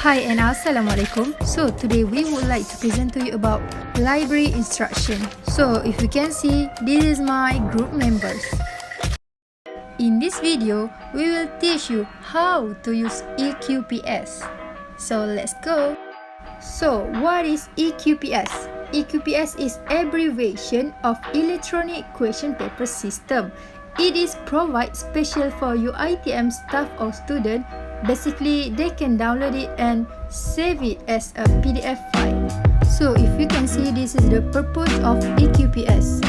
Hi and Assalamualaikum. So today we would like to present to you about library instruction. So if you can see, this is my group members. In this video, we will teach you how to use EQPS. So let's go. So what is EQPS? EQPS is abbreviation of Electronic Question Paper System. It is provided special for UiTM staff or student. Basically, they can download it and save it as a PDF file. So if you can see, this is the purpose of EQPS.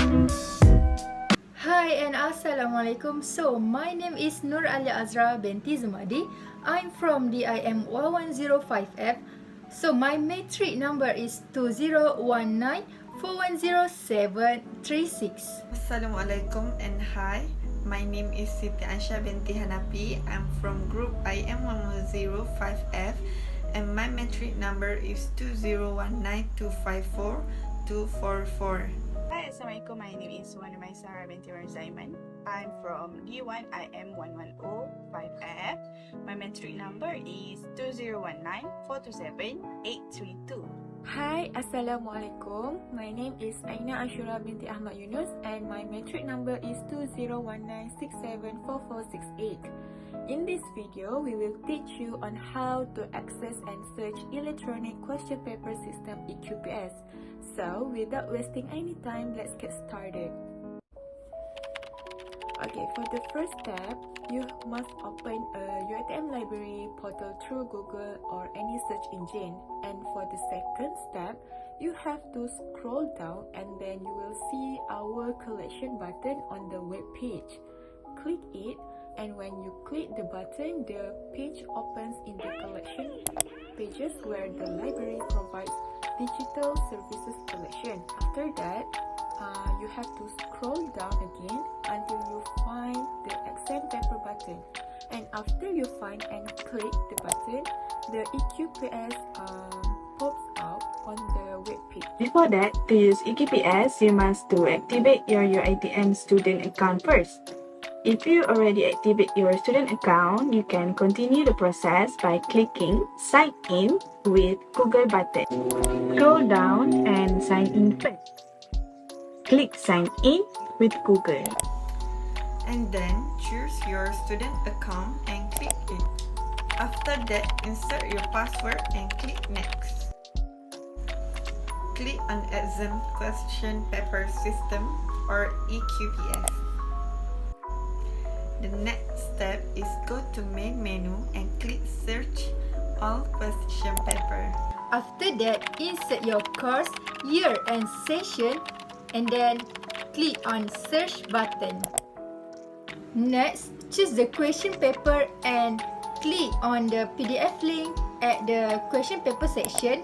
Hi and Assalamualaikum. So my name is Azra binti ZUMADI. I'm from DIM 110-5F. So my matric number is 2019410736. Assalamualaikum and hi. My name is SITI binti HANAPI. I'm from group IM 110-5F and my matric number is 2019254244. Hi, Assalamualaikum. My name is NURMAISARAH binti RUZAIMAN. I'm from D1 IM 110-5F. My matric number is 2019427832. Hi, Assalamualaikum. My name is AINA ASYURA binti AHMAD YUNUS and my matric number is 2019674468. In this video, we will teach you on how to access and search Electronic Question Paper System EQPS. So, without wasting any time, let's get started. Okay, for the first step, you must open a UiTM library portal through Google or any search engine. And for the second step, you have to scroll down and then you will see our collection button on the web page. Click it, and when you click the button, the page opens in the collection pages where the library provides digital services collection. After that, you have to scroll down again until you find the exam paper button, and after you find and click the button, the EQPS pops up on the web page. Before that, to use EQPS, you must to activate your UiTM student account first. If you already activate your student account, you can continue the process by clicking Sign In with Google button. Scroll down and sign in first. Click Sign In with Google. And then choose your student account and click it. After that, insert your password and click Next. Click on Exam Question Paper System or EQPS. The next step is go to main menu and click Search All Question Paper. After that, insert your course, year and session and then click on search button. Next, choose the question paper and click on the PDF link at the question paper section,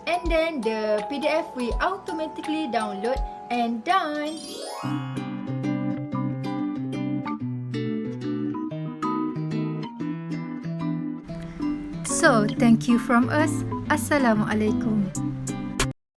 and then the PDF will automatically download and done. So, thank you from us. Assalamualaikum.